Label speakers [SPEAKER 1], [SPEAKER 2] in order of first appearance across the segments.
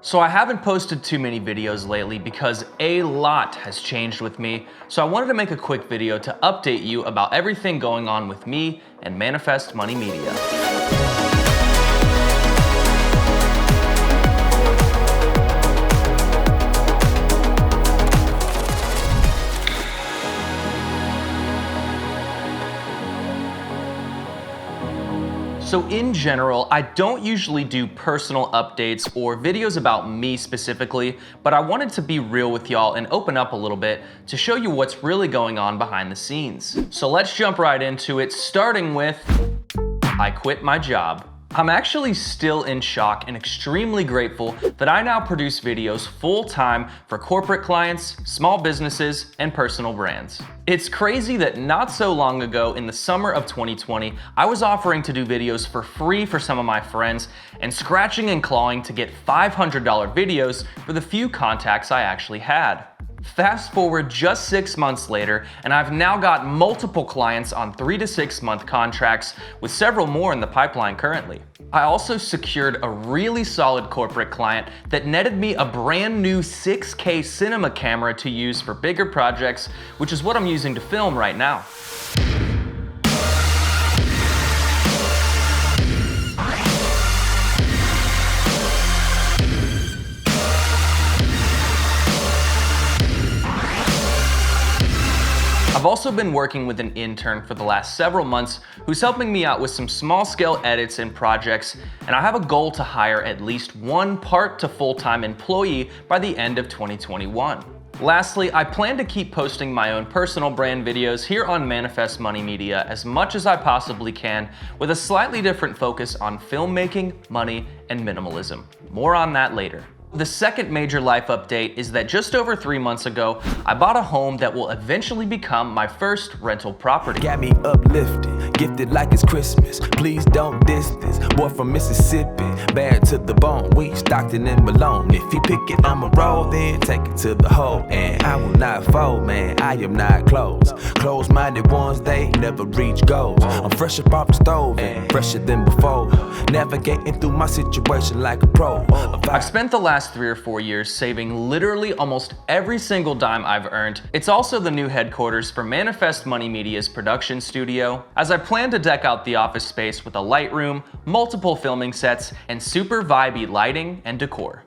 [SPEAKER 1] So I haven't posted too many videos lately because a lot has changed with me, so I wanted to make a quick video to update you about everything going on with me and Manifest Money Media. So in general, I don't usually do personal updates or videos about me specifically, but I wanted to be real with y'all and open up a little bit to show you what's really going on behind the scenes. So let's jump right into it, starting with I quit my job. I'm actually still in shock and extremely grateful that I now produce videos full-time for corporate clients, small businesses, and personal brands. It's crazy that not so long ago in the summer of 2020, I was offering to do videos for free for some of my friends and scratching and clawing to get $500 videos for the few contacts I actually had. Fast forward just 6 months later, and I've now got multiple clients on 3 to 6 month contracts with several more in the pipeline currently. I also secured a really solid corporate client that netted me a brand new 6K cinema camera to use for bigger projects, which is what I'm using to film right now. I've also been working with an intern for the last several months who's helping me out with some small scale edits and projects, and I have a goal to hire at least one part to full-time employee by the end of 2021. Lastly, I plan to keep posting my own personal brand videos here on Manifest Money Media as much as I possibly can, with a slightly different focus on filmmaking, money, and minimalism. More on that later. The second major life update is that just over 3 months ago, I bought a home that will eventually become my first rental property.
[SPEAKER 2] Got me uplifted, gifted like it's Christmas. Please don't diss this. Boy from Mississippi, bad to the bone. We Stockton and Malone. If you pick it, I'ma roll, then take it to the hole. And I will not fold, man. I am not closed. Closed-minded ones, they never reach goals. I'm fresh up off the stove and fresher than before. Navigating through my situation like a pro.
[SPEAKER 1] I've spent the last 3 or 4 years saving literally almost every single dime I've earned. It's also the new headquarters for Manifest Money Media's production studio, as I plan to deck out the office space with a light room, multiple filming sets, and super vibey lighting and decor.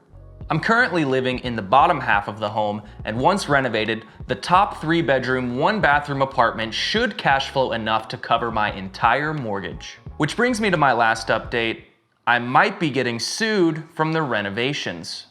[SPEAKER 1] I'm currently living in the bottom half of the home, and once renovated, the top 3-bedroom, 1-bathroom apartment should cash flow enough to cover my entire mortgage. Which brings me to my last update. I might be getting sued from the renovations.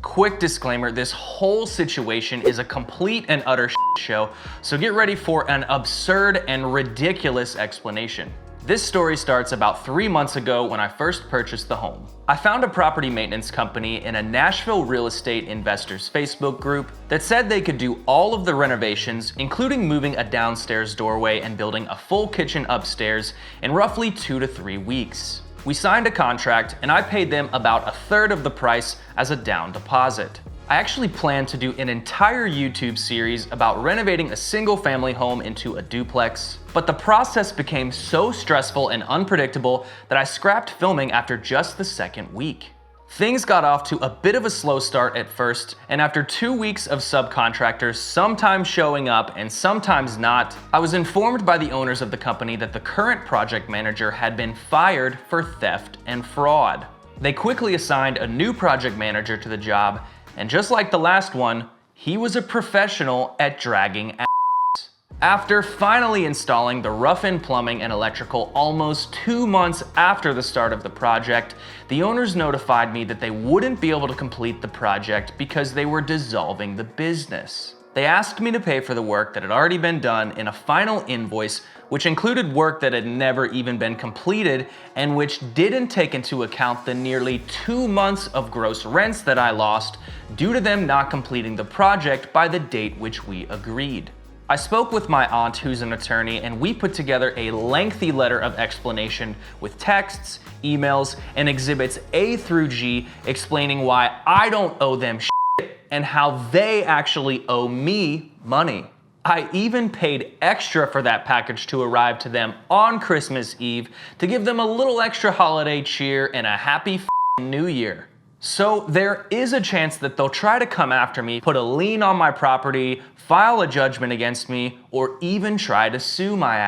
[SPEAKER 1] Quick disclaimer, this whole situation is a complete and utter show, so get ready for an absurd and ridiculous explanation. This story starts about 3 months ago when I first purchased the home. I found a property maintenance company in a Nashville real estate investors Facebook group that said they could do all of the renovations, including moving a downstairs doorway and building a full kitchen upstairs, in roughly 2 to 3 weeks. We signed a contract and I paid them about 1/3 of the price as a down deposit. I actually planned to do an entire YouTube series about renovating a single family home into a duplex, but the process became so stressful and unpredictable that I scrapped filming after just the second week. Things got off to a bit of a slow start at first, and after 2 weeks of subcontractors sometimes showing up and sometimes not, I was informed by the owners of the company that the current project manager had been fired for theft and fraud. They quickly assigned a new project manager to the job, and just like the last one, he was a professional at dragging ass. After finally installing the rough-in plumbing and electrical almost 2 months after the start of the project, the owners notified me that they wouldn't be able to complete the project because they were dissolving the business. They asked me to pay for the work that had already been done in a final invoice, which included work that had never even been completed and which didn't take into account the nearly 2 months of gross rents that I lost due to them not completing the project by the date which we agreed. I spoke with my aunt, who's an attorney, and we put together a lengthy letter of explanation with texts, emails, and exhibits A through G explaining why I don't owe them shit and how they actually owe me money. I even paid extra for that package to arrive to them on Christmas Eve to give them a little extra holiday cheer and a happy New Year. So there is a chance that they'll try to come after me, put a lien on my property, file a judgment against me, or even try to sue my ass.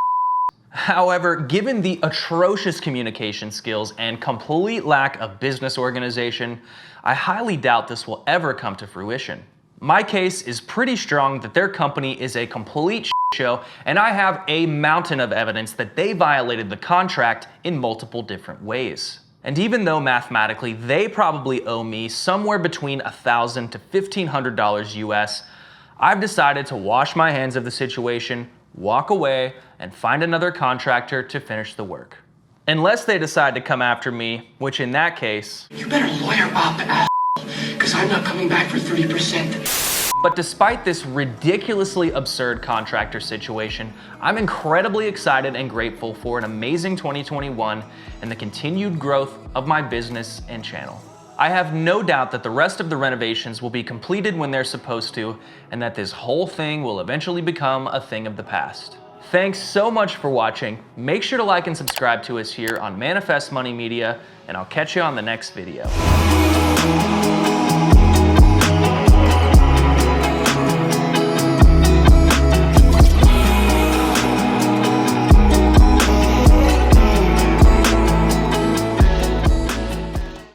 [SPEAKER 1] However, given the atrocious communication skills and complete lack of business organization, I highly doubt this will ever come to fruition. My case is pretty strong that their company is a complete show, and I have a mountain of evidence that they violated the contract in multiple different ways. And even though mathematically they probably owe me somewhere between $1,000 to $1,500 US, I've decided to wash my hands of the situation, walk away, and find another contractor to finish the work. Unless they decide to come after me, which in that case...
[SPEAKER 3] You better lawyer up, because I'm not coming back for 30%.
[SPEAKER 1] But despite this ridiculously absurd contractor situation, I'm incredibly excited and grateful for an amazing 2021 and the continued growth of my business and channel. I have no doubt that the rest of the renovations will be completed when they're supposed to, and that this whole thing will eventually become a thing of the past. Thanks so much for watching. Make sure to like and subscribe to us here on Manifest Money Media, and I'll catch you on the next video.